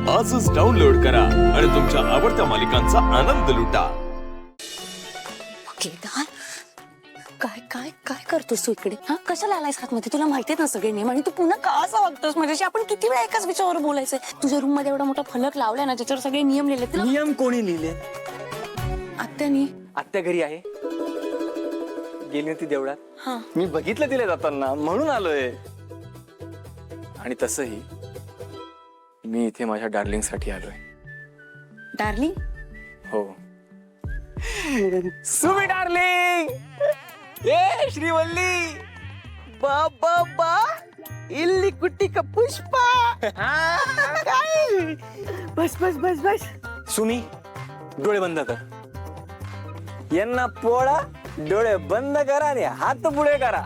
आजच डाउनलोड करा आणि तुमच्या आवडत्या मालिकांचा आनंद लुटा। केदार, काय काय काय करतोस तू इकडे? हा, कशाला आलायस आतमध्ये? तुला माहितीये ना सगळे नियम, आणि तू पुन्हा का असं वागतोस माझ्याशी? आपण किती वेळा एकाच विषयावर बोलायचंय? तुझ्या रूम मध्ये एवढा मोठा फलक लावलाय ना, ज्याच्यावर सगळे नियम लिहिलेत ना. नियम कोणी लिहिले? आत्यानी. आत्या घरी आहे, गेली होती देवळात. हा, मी बघितलं तिला जाताना, म्हणून आलोय. आणि तसंही मी इथे माझ्या डार्लिंग साठी आलोय. डार्लिंग? हो, सुमी डार्लिंग, ए श्रीवल्ली, बाबा बा इल्ली कुट्टी का पुष्पा. काय? बस बस बस बस. सुमी, डोळे बंद कर. यांना पोळा, डोळे बंद करा आणि हात पुढे करा.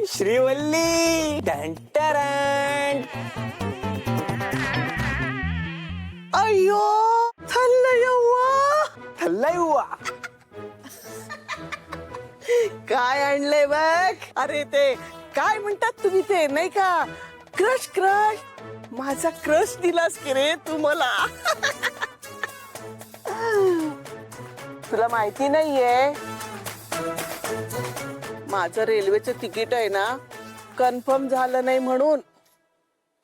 श्रीवल्ली, टंटरन. अयो थल्लायुवा. काय आणलंय बघ. अरे ते काय म्हणतात तुम्ही, ते नाही का, क्रश क्रश. माझा क्रश दिलास की रे तू मला. तुला माहिती नाहीये, माझं रेल्वेचं तिकीट आहे ना, कन्फर्म झालं नाही म्हणून.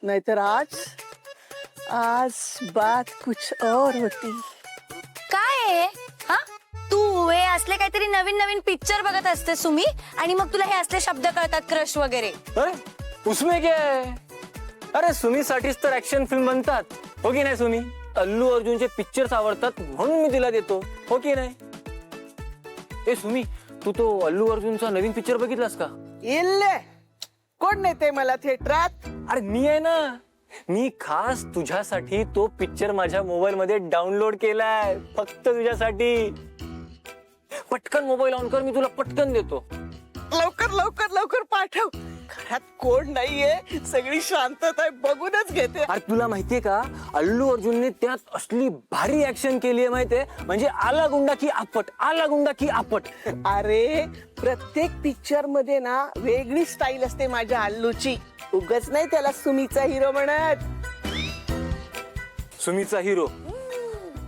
नाहीतर आज बात कुछ और होती. काय आहे? हा, तू हे असले काहीतरी नवीन नवीन पिक्चर बघत असते सुमी, आणि मग तुला हे असले शब्द कळतात, क्रश वगैरे. अरे उसमें क्या है? अरे सुमी साठीच तर ऍक्शन फिल्म बनतात, हो की नाही सुमी? अल्लू अर्जुनचे पिक्चर्स आवडतात म्हणून मी तिला देतो, हो की नाही? ए सुमी, तू तो अल्लू अर्जुनचा नवीन पिक्चर बघितलास का? इल्ले कोण नेते मला थिएटरात? अरे मी आहे ना, मी खास तुझ्यासाठी तो पिक्चर माझ्या मोबाईल मध्ये डाउनलोड केलाय, फक्त तुझ्यासाठी. पटकन मोबाईल ऑन कर, मी तुला पटकन देतो. लवकर लवकर लवकर पाठव. घरात कोण नाहीये, सगळी शांतता आहे, बघूनच घेते. अरे तुला माहितीये का, अल्लू अर्जुनने त्यात असली भारी ऍक्शन केली आहे माहितीये, म्हणजे आला गुंडा की आपट, आला गुंडा की आपट. अरे प्रत्येक पिक्चर मध्ये ना वेगळी स्टाईल असते माझ्या अल्लूची. उगाच नाही त्याला सुमीचा हिरो म्हणत. सुमीचा हिरो?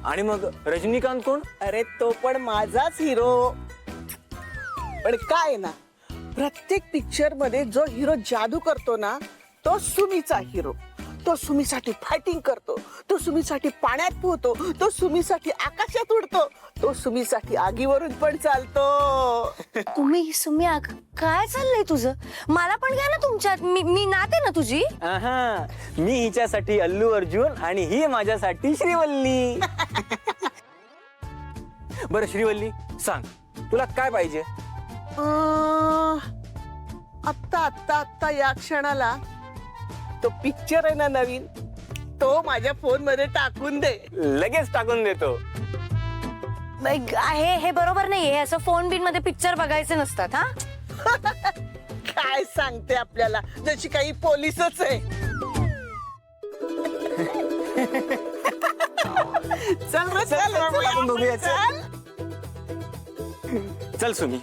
आणि मग रजनीकांत कोण? अरे तो पण माझाच हिरो. पण काय ना, प्रत्येक पिक्चर मध्ये जो हिरो जादू करतो ना, तो सुमीचा हिरो. तो सुमीसाठी फायटिंग करतो, तो सुमीसाठी पाण्यात पोहतो, तो सुमीसाठी आकाशात उडतो, तो सुमीसाठी आगीवरून पण चालतो. सुमी काय चाललंय तुझं? मला पण घ्या ना तुमच्यात, मी नाते ना तुझी. आहा, मी हिच्यासाठी अल्लू अर्जुन आणि ही माझ्यासाठी श्रीवल्ली. बरं श्रीवल्ली, सांग तुला काय पाहिजे? आत्ता आत्ता आत्ता या क्षणाला तो पिक्चर आहे ना नवीन, तो माझ्या फोन मध्ये टाकून दे. लगेच टाकून देतो. हे बरोबर नाहीये, असं फोन बिन मध्ये पिक्चर बघायचे नसतात. हा, काय सांगते आपल्याला, जशी काही पोलीसच आहे. चल रे, चल आपण बघूया. चल. चल सुमी.